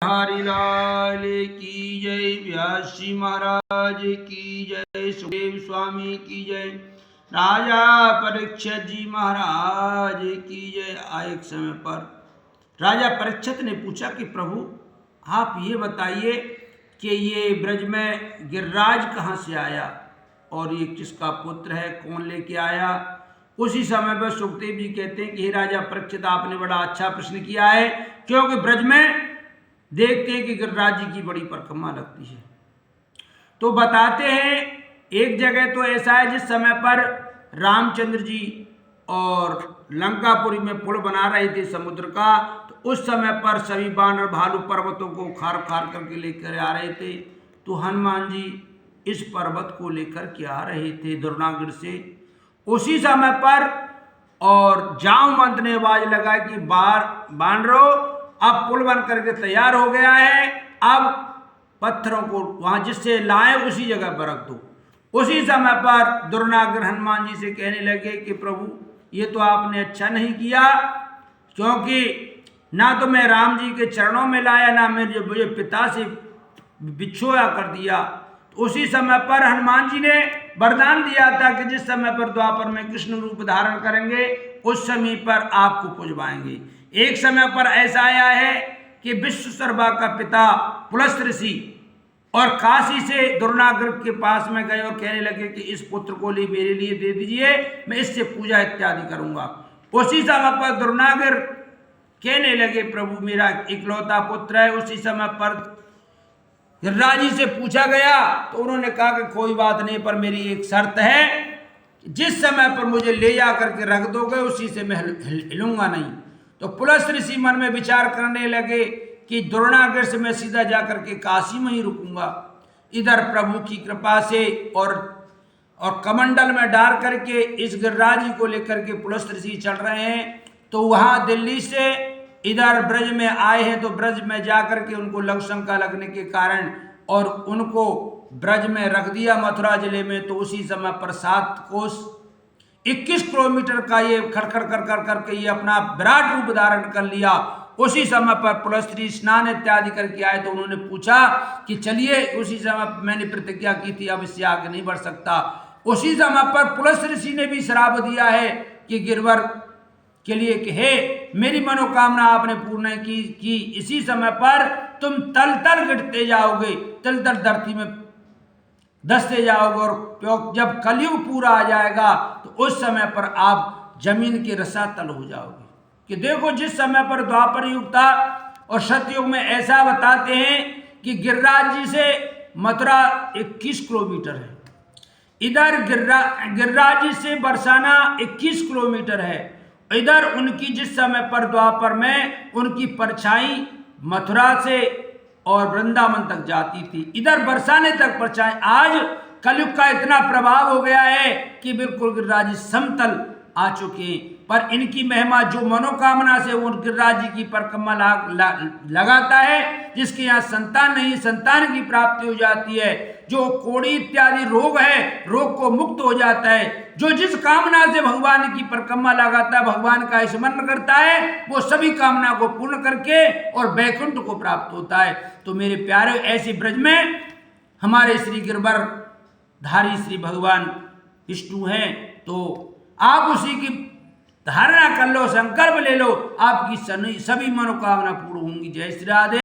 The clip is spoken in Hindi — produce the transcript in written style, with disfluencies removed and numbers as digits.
हरि लाल की जय, व्यास जी महाराज की जय, सुखदेव स्वामी की जय, राजा परीक्षित जी महाराज की जय। एक समय पर राजा परीक्षित ने पूछा कि प्रभु आप ये बताइए कि ये ब्रज में गिरिराज कहाँ से आया और ये किसका पुत्र है, कौन लेके आया। उसी समय पर सुखदेव जी कहते हैं कि हे राजा परीक्षित, आपने बड़ा अच्छा प्रश्न किया है, क्योंकि ब्रज में देखते हैं कि गिरिराज जी की बड़ी परिक्रमा लगती है। तो बताते हैं एक जगह तो ऐसा है जिस समय पर रामचंद्र जी और लंकापुरी में पुल बना रहे थे समुद्र का, तो उस समय पर सभी बानर भालू पर्वतों को खार खार करके लेकर आ रहे थे। तो हनुमान जी इस पर्वत को लेकर के आ रहे थे दुर्नागढ़ से। उसी समय पर और जामवंत ने आवाज लगा कि बानरों, अब पुल बन करके तैयार हो गया है, अब पत्थरों को वहां जिससे लाए उसी जगह पर रख दो। उसी समय पर दुर्नागर हनुमान जी से कहने लगे कि प्रभु ये तो आपने अच्छा नहीं किया, क्योंकि ना तो मैं राम जी के चरणों में लाया, ना मेरे पिता से बिछोया कर दिया। तो उसी समय पर हनुमान जी ने वरदान दिया था कि जिस समय पर द्वापर में कृष्ण रूप धारण करेंगे उस समय पर आपको पुजवाएंगे। एक समय पर ऐसा आया है कि विश्वशर्मा का पिता पुलस्त ऋषि और काशी से दुर्नागर के पास में गए और कहने लगे कि इस पुत्र को मेरे लिए दे दीजिए, मैं इससे पूजा इत्यादि करूंगा। उसी समय पर दुर्नागर कहने लगे प्रभु मेरा इकलौता पुत्र है। उसी समय पर गिरिराज जी से पूछा गया तो उन्होंने कहा कि कोई बात नहीं, पर मेरी एक शर्त है, जिस समय पर मुझे ले जा करके रख दोगे उसी से मैं हिलूंगा नहीं। तो पुलस्त ऋषि मन में विचार करने लगे कि दुर्नागर से मैं सीधा जाकर के काशी में ही रुकूंगा। इधर प्रभु की कृपा से और कमंडल में डाल करके इस गिरिराज जी को लेकर के पुलस्त ऋषि चल रहे हैं। तो वहां दिल्ली से इधर ब्रज में आए हैं, तो ब्रज में जाकर के उनको लघुशंका लगने के कारण और उनको ब्रज में रख दिया मथुरा जिले में। तो उसी समय पर 7 कोस 21 किलोमीटर का ये खड़खड़ कर करके ये अपना विराट रूप धारण कर लिया। उसी समय पर पुलस्त ऋषि स्नान इत्यादि करके आए तो उन्होंने पूछा कि चलिए, उसी समय मैंने प्रतिज्ञा की थी अब इससे आगे नहीं बढ़ सकता। उसी समय पर पुलस्त ऋषि ने भी श्राप दिया है कि गिरवर के लिए कि हे मेरी मनोकामना आपने पूर्ण की इसी समय पर तुम तल तल गिरते जाओगे, तल तल धरती में धंसते जाओगे, और जब कलयुग पूरा आ जाएगा तो उस समय पर आप जमीन के रसातल हो जाओगे। कि देखो जिस समय पर द्वापर युग था और सतयुग में ऐसा बताते हैं कि गिरिराज जी से मथुरा 21 किलोमीटर है, इधर गिरिराज जी से बरसाना 21 किलोमीटर है, इधर उनकी जिस समय पर द्वापर में उनकी परछाई मथुरा से और वृंदावन तक जाती थी, इधर बरसाने तक परछाई। आज कलयुग का इतना प्रभाव हो गया है कि बिल्कुल गिरिराज जी समतल आ चुके हैं। पर इनकी महिमा जो मनोकामना से वो गिरिराज जी की परिक्रमा लगाता है, जिसके यहाँ संतान नहीं संतान की प्राप्ति हो जाती है, जो कोड़ी इत्यादि रोग है रोग को मुक्त हो जाता है, जो जिस कामना से भगवान की परिक्रमा लगाता है भगवान का स्मरण करता है वो सभी कामना को पूर्ण करके और वैकुंठ को प्राप्त होता है। तो मेरे प्यारे ऐसे ब्रज में हमारे श्री गिरवर धारी श्री भगवान विष्णु हैं, तो आप उसी की धारणा कर लो, संकल्प ले लो, आपकी सभी मनोकामना पूर्ण होंगी। जय श्री राधे।